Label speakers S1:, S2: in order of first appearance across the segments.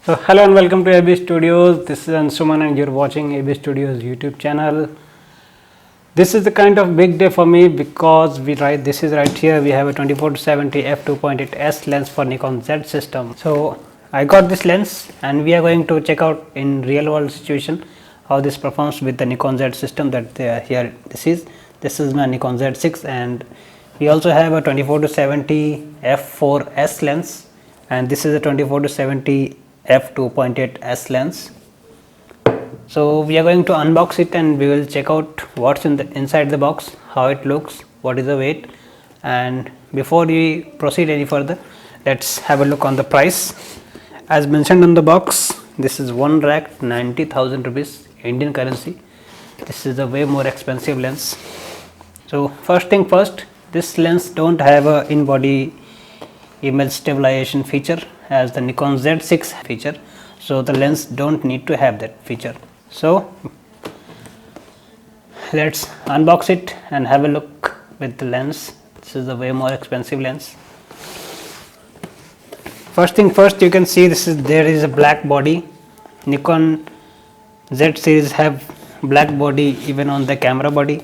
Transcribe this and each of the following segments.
S1: So hello and welcome to AB Studios. This is Ansuman and you're watching AB Studios YouTube channel. This is the kind of big day for me because this is right here. We have a 24-70 f2.8 S lens for Nikon Z system. So I got this lens and we are going to check out in real world situation how this performs with the Nikon Z system that here this is my Nikon Z6, and we also have a 24-70 f4 S lens, and this is a 24-70 f2.8 S lens. So we are going to unbox it and we will check out what's inside the box, how it looks, what is the weight, and before we proceed any further, let's have a look on the price. As mentioned on the box, this is 1,90,000 rupees Indian currency. This is a way more expensive lens. So first thing first, this lens don't have a in-body image stabilization feature as the Nikon Z6 feature, so the lens don't need to have that feature. So let's unbox it and have a look with the lens. This is a way more expensive lens. First thing first, you can see there is a black body. Nikon Z series have black body even on the camera body.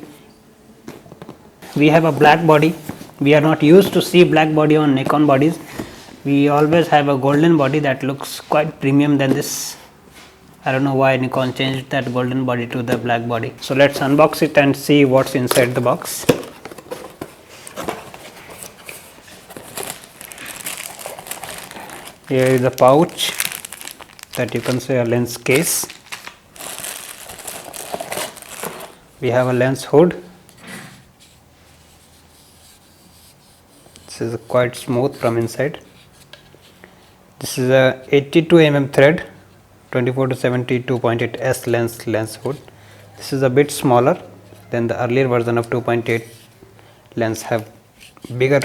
S1: We have a black body. We are not used to see black body on Nikon bodies. We always have a golden body that looks quite premium than this. I don't know why Nikon changed that golden body to the black body. So let's unbox it and see what's inside the box. Here is a pouch that you can say a lens case. We have a lens hood. This is quite smooth from inside. This is a 82 mm thread 24-70 2.8 S lens hood. This is a bit smaller than the earlier version of 2.8 lens have bigger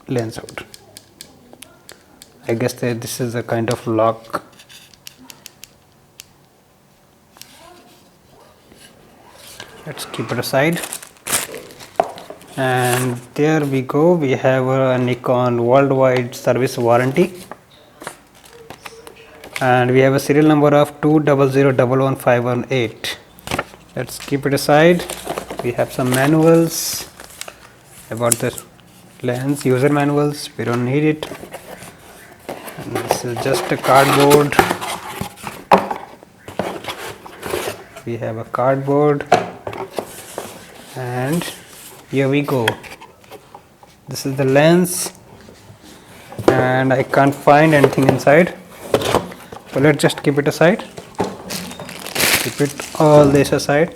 S1: lens hood. I guess that this is a kind of lock. Let's keep it aside. And there we go, we have a Nikon worldwide service warranty, and we have a serial number of 200111518. Let's keep it aside. We have some manuals about the lens, user manuals. We don't need it. And this is just a cardboard. We have a cardboard, and here we go. This is the lens, and I can't find anything inside. So let's just keep it aside. Keep it all this aside,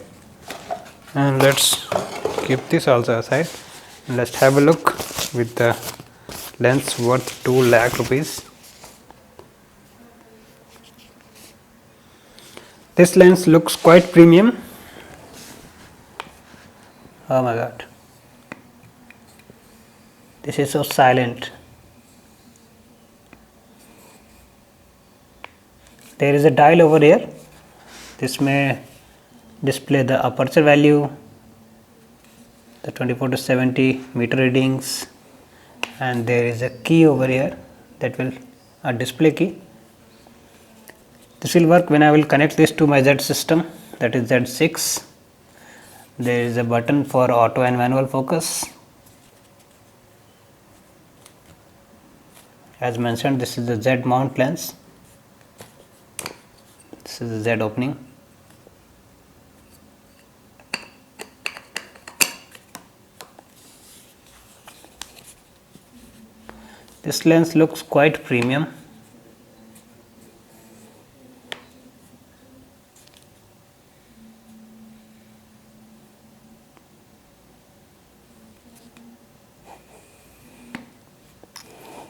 S1: and let's keep this also aside. And let's have a look with the lens worth 2 lakh rupees. This lens looks quite premium. Oh my god. This is so silent. There is a dial over here. This may display the aperture value, the 24-70 meter readings, and there is a key over here that will a display key. This will work when I will connect this to my Z system, that is Z6. There is a button for auto and manual focus. As mentioned, this is the Z mount lens. This is the Z opening. This lens looks quite premium.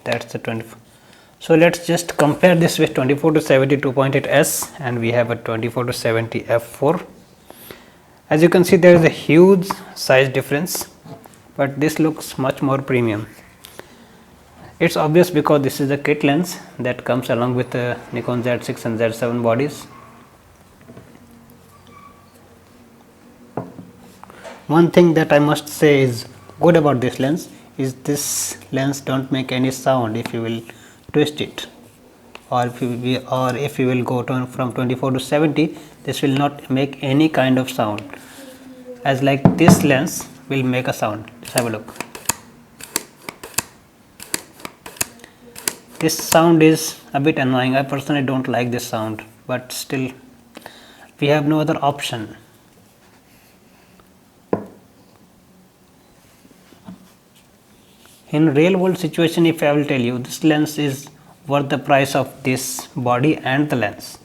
S1: That's the 24. So let's just compare this with 24-70 2.8 S, and we have a 24-70 f4. As you can see, there is a huge size difference, but this looks much more premium. It's obvious because this is a kit lens that comes along with the Nikon Z6 and Z7 bodies. One thing that I must say is good about this lens is this lens don't make any sound if you will twist it. or if we will go from 24 to 70, this will not make any kind of sound, as like this lens will make a sound. Let's have a look. This sound is a bit annoying. I personally don't like this sound, but still we have no other option. In real world situation, if I will tell you, this lens is worth the price of this body and the lens.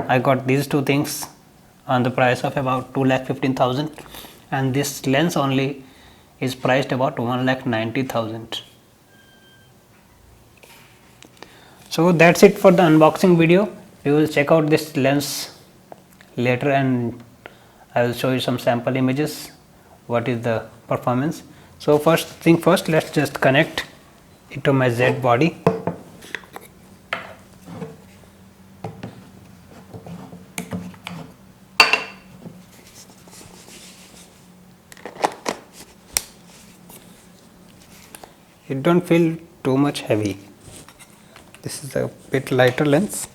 S1: I got these two things on the price of about 2,15,000, and this lens only is priced about 1,90,000. So that's it for the unboxing video. We will check out this lens later and I will show you some sample images, what is the performance. So first thing first, let's just connect it to my Z body. It don't feel too much heavy. This is a bit lighter lens.